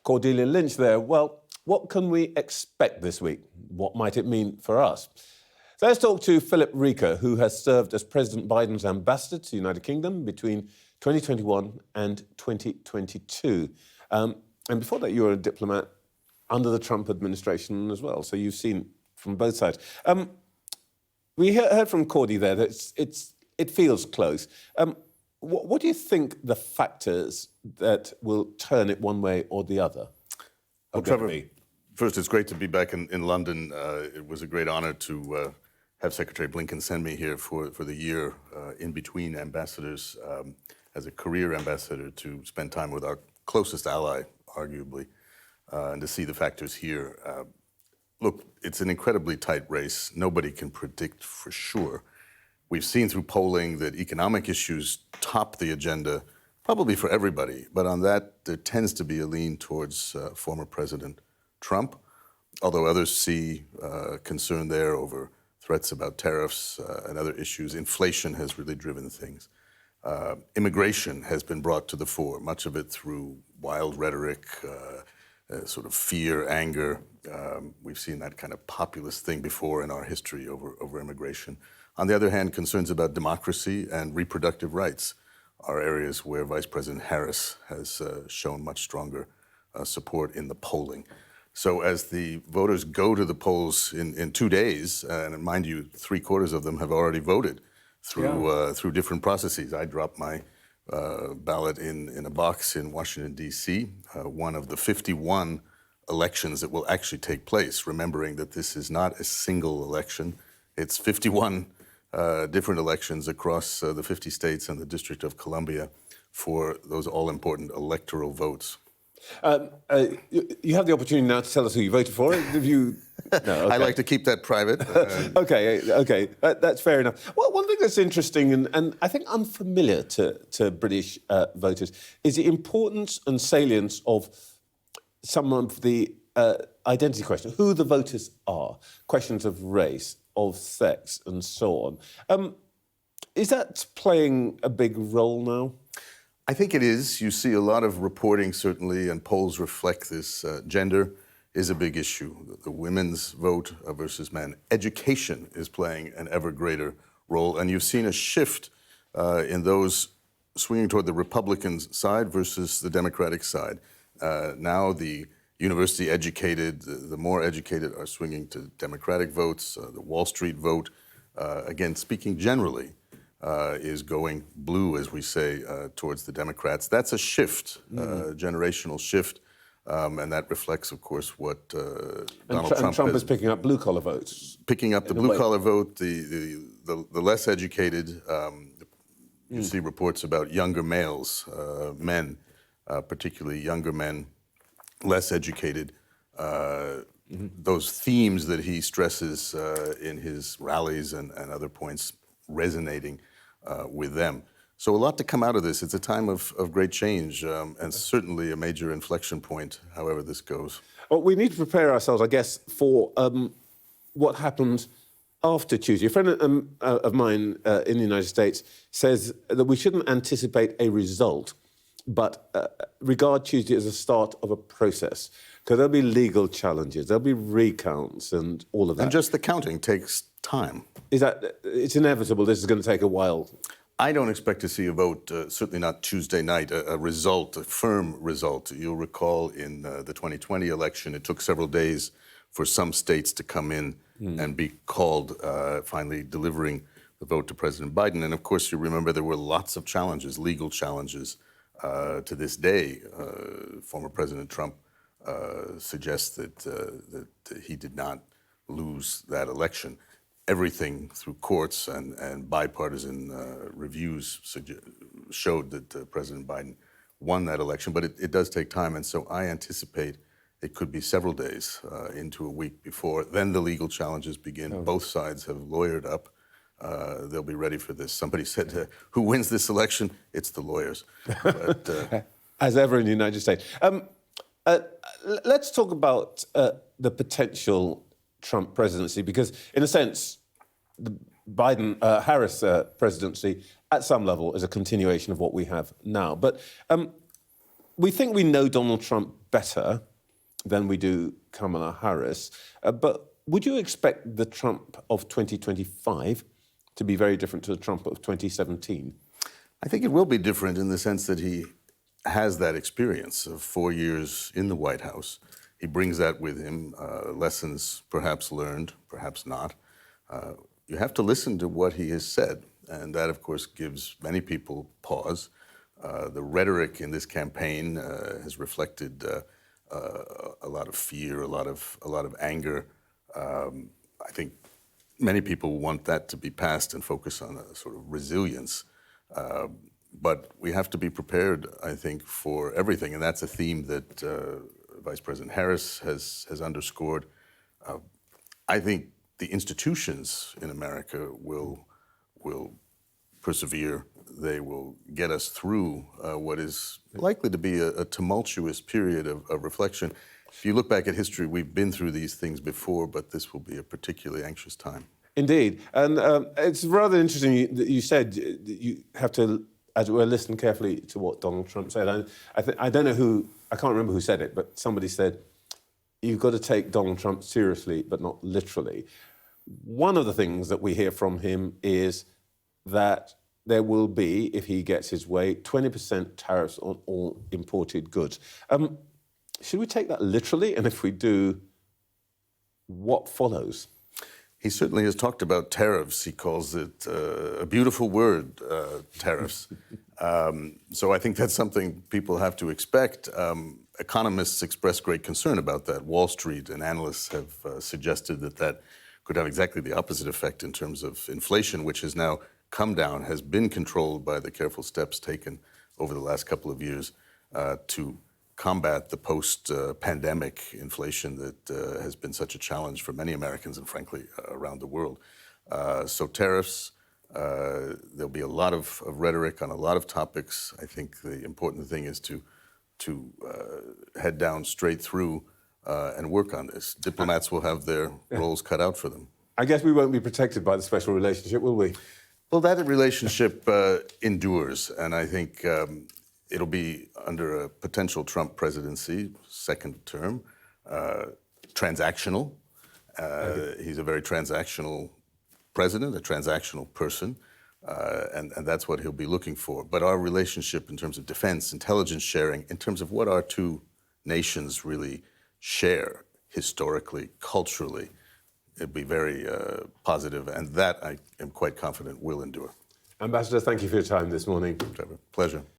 Cordelia Lynch there. Well, what can we expect this week? What might it mean for us? So let's talk to Philip Reeker, who has served as President Biden's ambassador to the United Kingdom between 2021 and 2022. And before that, you were a diplomat under the Trump administration as well, so you've seen from both sides. We heard from Cordy there that it feels close. What do you think the factors that will turn it one way or the other? Well, Trevor, first, it's great to be back in London. It was a great honor to have Secretary Blinken send me here for the year in between ambassadors, as a career ambassador, to spend time with our closest ally, arguably, and to see the factors here. Look, it's an incredibly tight race. Nobody can predict for sure. We've seen through polling that economic issues top the agenda, probably for everybody. But on that, there tends to be a lean towards former President Trump, although others see concern there over threats about tariffs and other issues. Inflation has really driven things. Immigration has been brought to the fore, much of it through wild rhetoric, sort of fear, anger. We've seen that kind of populist thing before in our history over immigration. On the other hand, concerns about democracy and reproductive rights are areas where Vice President Harris has shown much stronger support in the polling. So as the voters go to the polls in 2 days, and mind you, 3/4 of them have already voted through different processes. I dropped my ballot in a box in Washington, D.C., one of the 51 elections that will actually take place, remembering that this is not a single election. It's 51 different elections across the 50 states and the District of Columbia for those all-important electoral votes. You have the opportunity now to tell us who you voted for. Have you? No, okay. I like to keep that private. Okay, that's fair enough. Well, one thing that's interesting and I think unfamiliar to British voters is the importance and salience of some of the identity questions, who the voters are, questions of race, of sex, and so on. Is that playing a big role now? I think it is. You see a lot of reporting, certainly, and polls reflect this. Gender is a big issue. The women's vote versus men. Education is playing an ever greater role, and you've seen a shift in those swinging toward the Republican side versus the Democratic side. Now the university educated, the more educated are swinging to Democratic votes. The Wall Street vote, again, speaking generally, is going blue, as we say, towards the Democrats. That's a shift, generational shift, and that reflects, of course, what Donald Trump is picking up blue-collar votes. Picking up the blue-collar vote, the less educated. You see reports about younger males, men, particularly younger men, less educated. Those themes that he stresses in his rallies and other points resonating with them. So a lot to come out of this. It's a time of great change and certainly a major inflection point, however this goes. Well, we need to prepare ourselves, I guess, for what happens after Tuesday. A friend of mine in the United States says that we shouldn't anticipate a result, but regard Tuesday as a start of a process. Because there'll be legal challenges, there'll be recounts and all of that. And just the counting takes time. Is that, it's inevitable this is going to take a while? I don't expect to see a vote, certainly not Tuesday night, a result, a firm result. You'll recall in the 2020 election, it took several days for some states to come in and be called, finally delivering the vote to President Biden. And of course, you remember there were lots of challenges, legal challenges. To this day, former President Trump suggests that he did not lose that election. Everything through courts and bipartisan reviews showed that President Biden won that election, but it does take time, and so I anticipate it could be several days into a week before then the legal challenges begin. Both sides have lawyered up. They'll be ready for this. Somebody said, who wins this election? It's the lawyers. But, as ever in the United States. Let's talk about the potential Trump presidency, because in a sense, the Biden-Harris presidency at some level is a continuation of what we have now. But We think we know Donald Trump better than we do Kamala Harris, but would you expect the Trump of 2025 to be very different to the Trump of 2017? I think it will be different in the sense that he has that experience of 4 years in the White House. He brings that with him, lessons perhaps learned, perhaps not. You have to listen to what he has said, and that, of course, gives many people pause. The rhetoric in this campaign has reflected a lot of fear, a lot of anger. I think many people want that to be passed and focus on a sort of resilience. But we have to be prepared, I think, for everything, and that's a theme that Vice President Harris has underscored. I think the institutions in America will persevere. They will get us through what is likely to be a tumultuous period of reflection. If you look back at history, we've been through these things before, but this will be a particularly anxious time. Indeed. And it's rather interesting that you said that you have to, as it were, listen carefully to what Donald Trump said. I don't know who, I can't remember who said it, but somebody said, you've got to take Donald Trump seriously, but not literally. One of the things that we hear from him is that there will be, if he gets his way, 20% tariffs on all imported goods. Should we take that literally? And if we do, what follows? He certainly has talked about tariffs. He calls it a beautiful word, tariffs. So I think that's something people have to expect. Economists express great concern about that. Wall Street and analysts have suggested that could have exactly the opposite effect in terms of inflation, which has now come down, has been controlled by the careful steps taken over the last couple of years to combat the post-pandemic inflation that has been such a challenge for many Americans and, frankly, around the world. So tariffs, there'll be a lot of rhetoric on a lot of topics. I think the important thing is to head down straight through and work on this. Diplomats will have their roles cut out for them. I guess we won't be protected by the special relationship, will we? Well, that relationship endures, and I think it'll be under a potential Trump presidency, second term, transactional. He's a very transactional president, a transactional person, and that's what he'll be looking for. But our relationship in terms of defense, intelligence sharing, in terms of what our two nations really share historically, culturally, it'll be very positive, and that I am quite confident will endure. Ambassador, thank you for your time this morning. Pleasure.